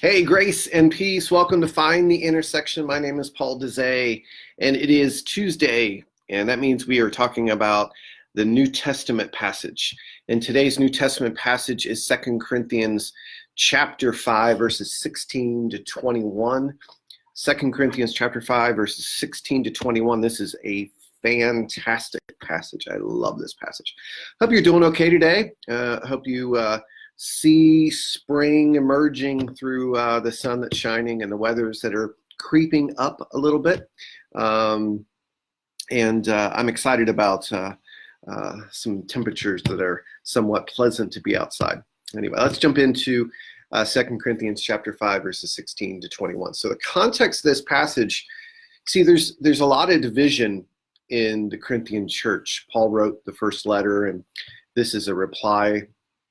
Hey, grace and peace. Welcome to Find the Intersection. My name is Paul Dezay, and it is Tuesday, and that means we are talking about the New Testament passage. And today's New Testament passage is 2 Corinthians chapter 5, verses 16 to 21. 2 Corinthians chapter 5, verses 16 to 21. This is a fantastic passage. I love this passage. Hope you're doing okay today. Hope you see spring emerging through the sun that's shining and the weathers that are creeping up a little bit. I'm excited about some temperatures that are somewhat pleasant to be outside. Anyway, let's jump into 2 Corinthians chapter 5, verses 16 to 21. So the context of this passage, see, there's a lot of division in the Corinthian church. Paul wrote the first letter, and this is a reply.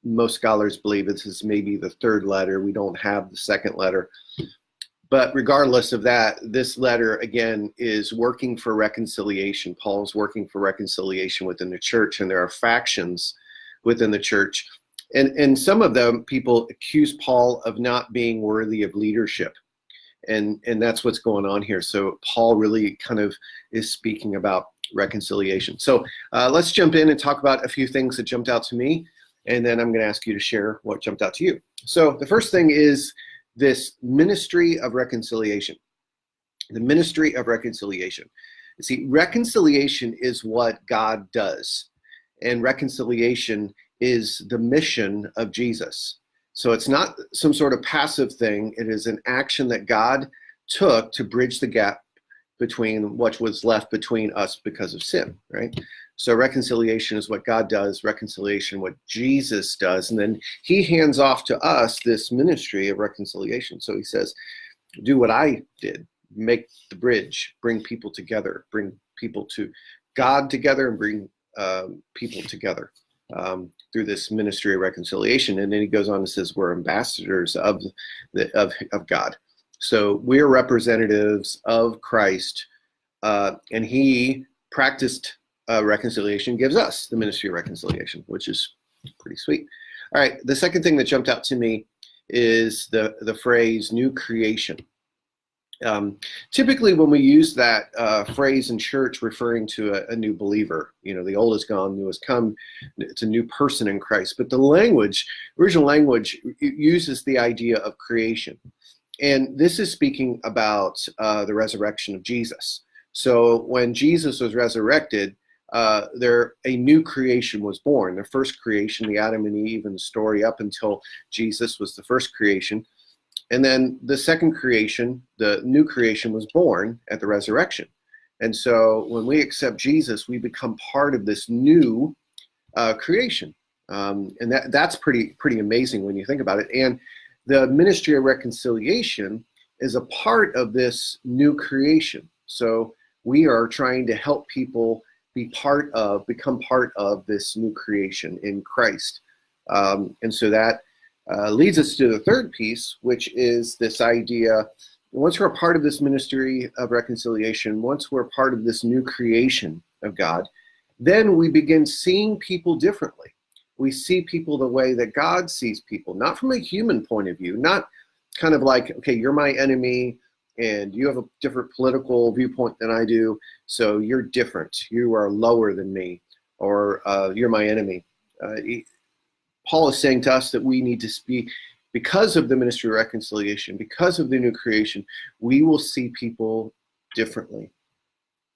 Most scholars believe this is maybe the third letter. We don't have the second letter. But regardless of that, this letter, again, is working for reconciliation. Paul is working for reconciliation within the church, and there are factions within the church. And some of them, people accuse Paul of not being worthy of leadership. And that's what's going on here. So Paul really kind of is speaking about reconciliation. So let's jump in and talk about a few things that jumped out to me. And then I'm going to ask you to share what jumped out to you. So the first thing is this ministry of reconciliation. The ministry of reconciliation. You see, reconciliation is what God does. And reconciliation is the mission of Jesus. So it's not some sort of passive thing. It is an action that God took to bridge the gap between what was left between us because of sin, right? So reconciliation is what God does, reconciliation what Jesus does, and then he hands off to us this ministry of reconciliation. So he says, do what I did, make the bridge, bring people together, bring people to God together, and bring people together through this ministry of reconciliation. And then he goes on and says, we're ambassadors of God. So we're representatives of Christ, and he practiced reconciliation, gives us the ministry of reconciliation, which is pretty sweet. All right, the second thing that jumped out to me is the phrase new creation. Typically when we use that phrase in church referring to a new believer, the old is gone, new has come, it's a new person in Christ. But the original language uses the idea of creation. And this is speaking about the resurrection of Jesus. So when Jesus was resurrected, a new creation was born. The first creation, the Adam and Eve, and the story up until Jesus was the first creation. And then the second creation, the new creation, was born at the resurrection. And so when we accept Jesus, we become part of this new creation. And that's pretty amazing when you think about it. And the ministry of reconciliation is a part of this new creation. So we are trying to help people become part of this new creation in Christ. And so that leads us to the third piece, which is this idea, once we're a part of this ministry of reconciliation, once we're part of this new creation of God, then we begin seeing people differently. We see people the way that God sees people, not from a human point of view, not kind of like, okay, you're my enemy and you have a different political viewpoint than I do, so you're different. You are lower than me, or you're my enemy. Paul is saying to us that we need to speak, because of the ministry of reconciliation, because of the new creation, we will see people differently.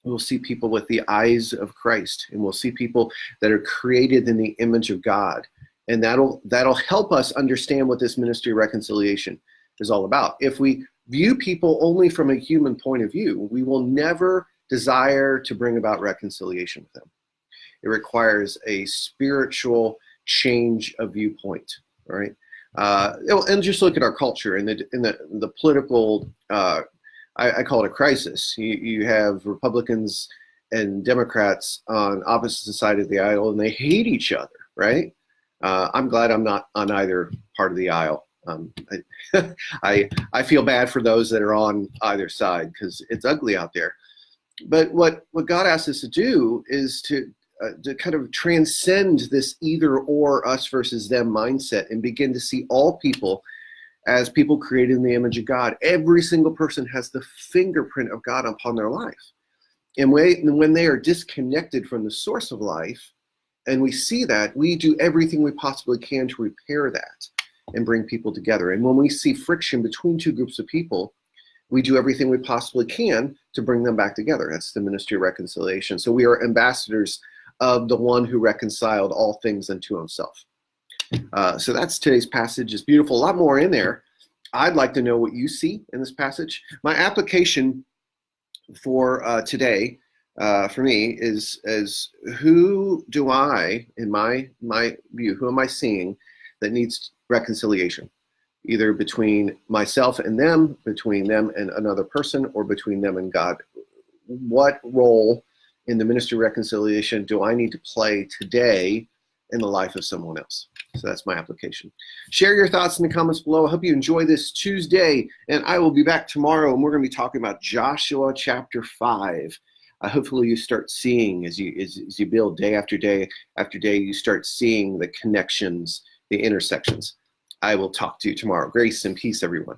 We'll see people with the eyes of Christ, and we'll see people that are created in the image of God. And that'll help us understand what this ministry of reconciliation is all about. If we view people only from a human point of view, we will never desire to bring about reconciliation with them. It requires a spiritual change of viewpoint, right? And just look at our culture in the political, I call it a crisis. You have Republicans and Democrats on opposite sides of the aisle, and they hate each other, right? I'm glad I'm not on either part of the aisle. I feel bad for those that are on either side because it's ugly out there. But what God asks us to do is to kind of transcend this either or, us versus them mindset, and begin to see all people as people created in the image of God. Every single person has the fingerprint of God upon their life. And when they are disconnected from the source of life, and we see that, we do everything we possibly can to repair that and bring people together. And when we see friction between two groups of people, we do everything we possibly can to bring them back together. That's the ministry of reconciliation. So we are ambassadors of the one who reconciled all things unto himself. So that's today's passage. It's beautiful. A lot more in there. I'd like to know what you see in this passage. My application for today, for me, is who do I, in my view, who am I seeing that needs reconciliation? Either between myself and them, between them and another person, or between them and God. What role in the ministry of reconciliation do I need to play today in the life of someone else? So that's my application. Share your thoughts in the comments below. I hope you enjoy this Tuesday, and I will be back tomorrow, and we're going to be talking about Joshua chapter 5. Hopefully you start seeing, as you build day after day after day, you start seeing the connections, the intersections. I will talk to you tomorrow. Grace and peace, everyone.